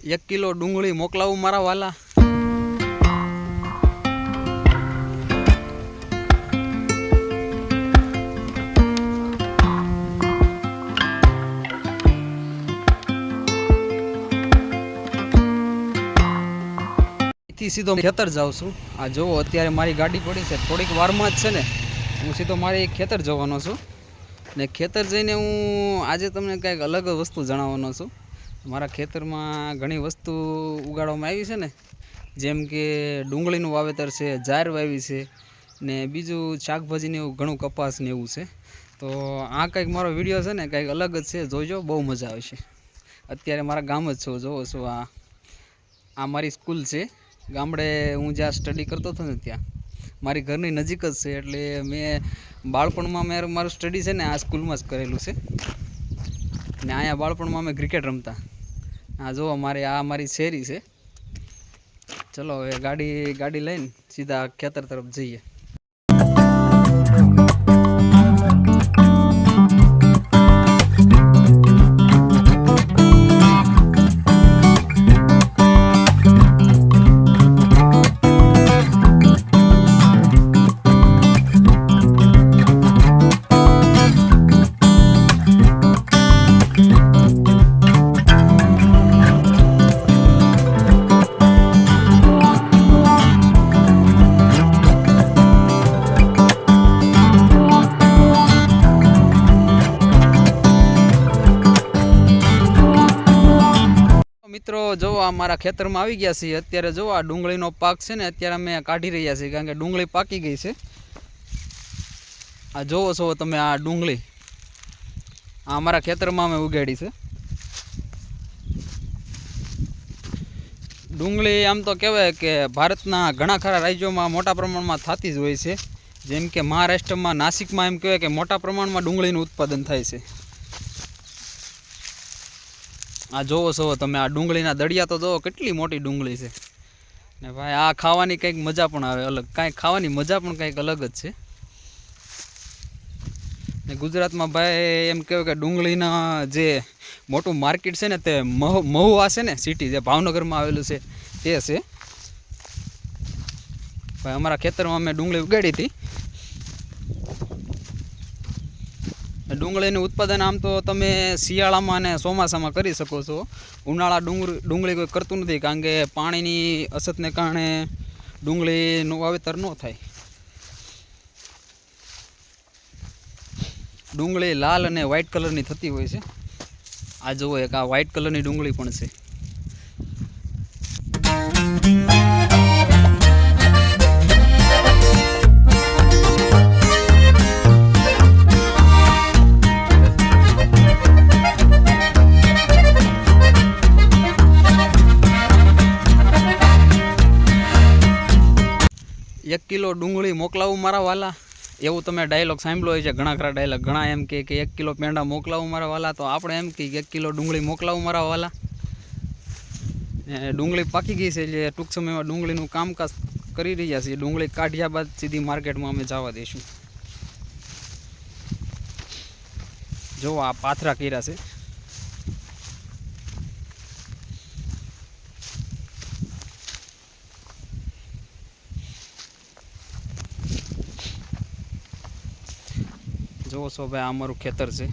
1 kilo ડુંગળી મોકલાવું મારા વાલા. અહીંથી સીધો ખેતર જાઉં છું. આ જુઓ અત્યારે મારી ગાડી પડી છે, થોડીક વારમાં જ છે ને હું સીધો મારી ખેતર જવાનો છું. ને ખેતર જઈને હું આજે તમને કંઈક અલગ વસ્તુ જણાવવાનો છું. મારા ખેતરમાં ઘણી વસ્તુ ઉગાડવામાં આવી છે ને, જેમ કે ડુંગળીનું વાવેતર છે, જાર વાવી છે ને બીજું શાકભાજીને એવું ઘણું કપાસ ને એવું છે. તો આ કંઈક મારો વિડીયો છે ને કંઈક અલગ જ છે, જોજો બહુ મજા આવશે. અત્યારે મારા ગામ જ છું, જોવો છો આ મારી સ્કૂલ છે. ગામડે હું જ્યાં સ્ટડી કરતો હતો ને ત્યાં મારી ઘરની નજીક જ છે, એટલે મેં બાળપણમાં મારું સ્ટડી છે ને આ સ્કૂલમાં જ કરેલું છે. ને અહીંયા બાળપણમાં અમે ક્રિકેટ રમતા. આ જો મારી શેરી છે. ચલો હવે ગાડી લઈને સીધા ખેતર તરફ જઈએ. મિત્રો જો આ મારા ખેતરમાં આવી ગયા છીએ. અત્યારે જો આ ડુંગળીનો પાક છે ને અત્યારે અમે કાઢી રહ્યા છીએ, કારણ કે ડુંગળી પાકી ગઈ છે. આ જોવો છો તમે, આ ડુંગળી આ અમારા ખેતરમાં અમે ઉગાડી છે. ડુંગળી આમ તો કહેવાય કે ભારતના ઘણા ખરા રાજ્યોમાં મોટા પ્રમાણમાં થતી જ હોય છે. જેમ કે મહારાષ્ટ્રમાં, નાસિકમાં એમ કહેવાય કે મોટા પ્રમાણમાં ડુંગળીનું ઉત્પાદન થાય છે. આ જોવો છો તમે, આ ડુંગળીના દળિયા તો જોવો કેટલી મોટી ડુંગળી છે. ને ભાઈ આ ખાવાની કંઈક મજા પણ આવે અલગ, કાંઈક ખાવાની મજા પણ કંઈક અલગ જ છે. ને ગુજરાતમાં ભાઈ એમ કહેવાય કે ડુંગળીના જે મોટું માર્કેટ છે ને તે મહુવા છે ને સિટી, જે ભાવનગરમાં આવેલું છે તે છે. ભાઈ અમારા ખેતરમાં અમે ડુંગળી ઉગાડી હતી. ડુંગળીનું ઉત્પાદન આમ તો તમે શિયાળામાં અને ચોમાસામાં કરી શકો છો. ઉનાળા ડુંગળી કોઈ કરતું નથી, કારણ કે પાણીની અછતને કારણે ડુંગળીનું વાવેતર ન થાય. ડુંગળી લાલ અને વ્હાઇટ કલરની થતી હોય છે. આ જુઓ એક આ વ્હાઇટ કલરની ડુંગળી પણ છે. એક કિલો ડુંગળી મોકલાવું મારા વાલા, એવું તમે ડાયલોગ સાંભળ્યો હોય છે. ઘણા ખરા ડાયલોગ, ઘણા એમ કે 1 કિલો પેંડા મોકલાવું મારા વાલા. તો આપણે એમ કે 1 કિલો ડુંગળી મોકલાવું મારા વાલા. ડુંગળી પાકી ગઈ છે, એટલે ટૂંક સમયમાં ડુંગળીનું કામકાજ કરી રહ્યા છીએ. ડુંગળી કાઢ્યા બાદ સીધી માર્કેટમાં અમે જવા દઈશું. જો આ પાથરા કર્યા છે. જોવો છો ભાઈ, આ અમારું ખેતર છે.